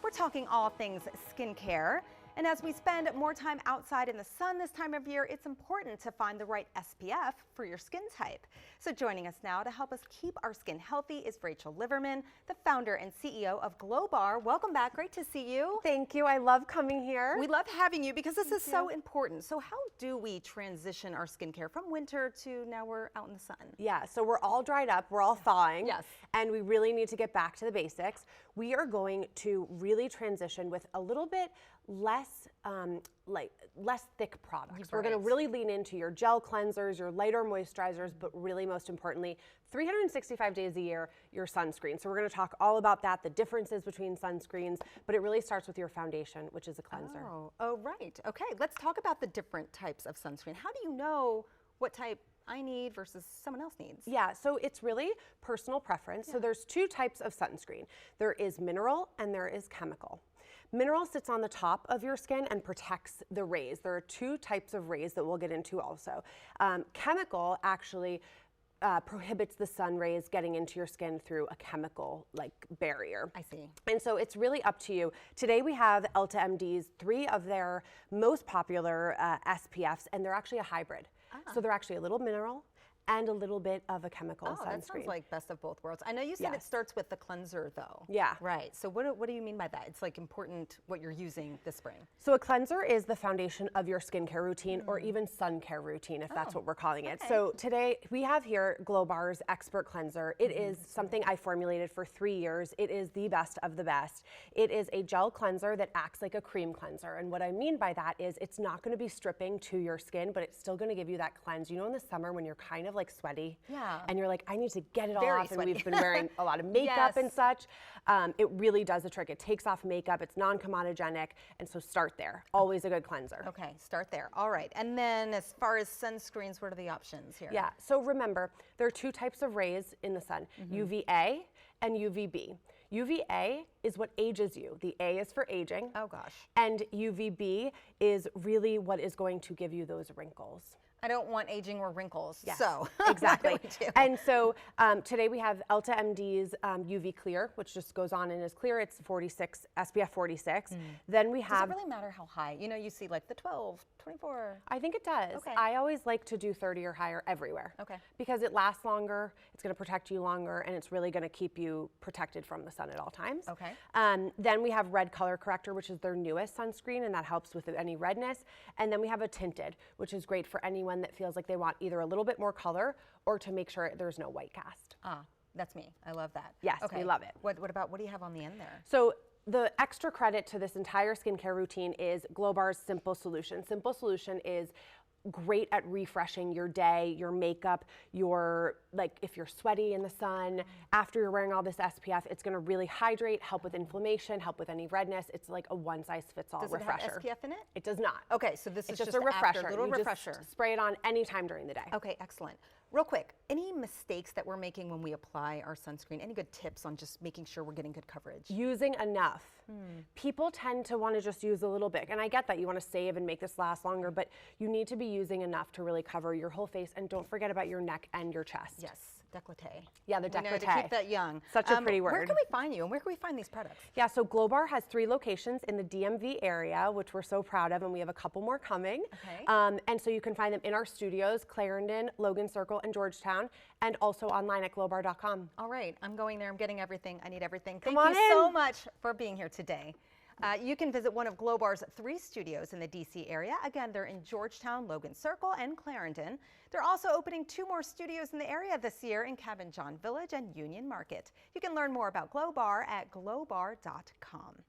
We're talking all things skincare. And as we spend more time outside in the sun this time of year, it's important to find the right SPF for your skin type. So joining us now to help us keep our skin healthy is Rachel Liverman, the founder and CEO of Glowbar. Welcome back. Great to see you. Thank you. I love coming here. We love having you because this is so important. So how do we transition our skincare from winter to now we're out in the sun? Yeah, so we're all dried up, we're all thawing, Yes. and we really need to get back to the basics. We are going to really transition with a little bit less less thick products. We're going to really lean into your gel cleansers, your lighter moisturizers, but really most importantly, 365 days a year, your sunscreen. So we're going to talk all about that, the differences between sunscreens, but it really starts with your foundation, which is a cleanser. Oh, right. Okay, let's talk about the different types of sunscreen. How do you know what type I need versus someone else needs? Yeah, so it's really personal preference. So there's two types of sunscreen. There is mineral and there is chemical. Mineral sits on the top of your skin and protects the rays. There are two types of rays that we'll get into also. Chemical actually prohibits the sun rays getting into your skin through a chemical barrier. I see. And so it's really up to you. Today we have Elta MD's 3 of their most popular SPFs, and they're actually a hybrid. So they're actually a little mineral and a little bit of a chemical sunscreen. That sounds like best of both worlds. I know you said it starts with the cleanser though. Yeah. Right. So what do you mean by that? It's like important what you're using this spring. So a cleanser is the foundation of your skincare routine or even sun care routine, if that's what we're calling it. So today we have here Glowbar's Expert Cleanser. It is something I formulated for 3 years. It is the best of the best. It is a gel cleanser that acts like a cream cleanser. And what I mean by that is it's not going to be stripping to your skin, but it's still going to give you that cleanse. You know, in the summer when you're kind of sweaty and you're like, I need to get it Very off, sweaty. and we've been wearing a lot of makeup and such. It really does the trick. It takes off makeup, it's non-comedogenic, and so start there. Always a good cleanser. Okay, start there. All right. And then as far as sunscreens, what are the options here? Yeah, so remember, there are 2 types of rays in the sun, UVA and UVB. UVA is what ages you. The A is for aging. Oh gosh. And UVB is really what is going to give you those wrinkles. I don't want aging or wrinkles. Yes, so exactly. And so today we have Elta MD's UV Clear, which just goes on and is clear. It's 46, SPF 46. Then we have. Does it really matter how high? You know, you see like the 12, 24. I think it does. Okay. I always like to do 30 or higher everywhere. Okay. Because it lasts longer, it's going to protect you longer, and it's really going to keep you protected from the sun at all times. Okay. Then we have Red Color Corrector, which is their newest sunscreen, and that helps with any redness. And then we have a tinted, which is great for anyone that feels like they want either a little bit more color or to make sure there's no white cast. That's me. I love that. Yes, we love it. What do you have on the end there? So the extra credit to this entire skincare routine is Glowbar's Simple Solution. Simple Solution is great at refreshing your day, your makeup, if you're sweaty in the sun, after you're wearing all this SPF, it's gonna really hydrate, help with inflammation, help with any redness. It's like a one-size-fits-all refresher. Does it have SPF in it? It does not. Okay, so this is just a refresher. Little you refresher. Just spray it on anytime during the day. Okay, excellent. Real quick, any mistakes that we're making when we apply our sunscreen? Any good tips on just making sure we're getting good coverage? Using enough. People tend to want to just use a little bit, and I get that you want to save and make this last longer, but you need to be using enough to really cover your whole face, and don't forget about your neck and your chest. Yes, décolleté. Yeah, the décolleté. To keep that young. Such a pretty word. Where can we find you, and where can we find these products? Yeah, so Glowbar has 3 locations in the DMV area, which we're so proud of, and we have a couple more coming. Okay. And so you can find them in our studios, Clarendon, Logan Circle, and Georgetown, and also online at glowbar.com. All right, I'm going there. I'm getting everything. I need everything. Come Thank on you in. so much for being here today. You can visit one of Glowbar's 3 studios in the DC area. Again, they're in Georgetown, Logan Circle, and Clarendon. They're also opening 2 more studios in the area this year in Cabin John Village and Union Market. You can learn more about Glowbar at glowbar.com.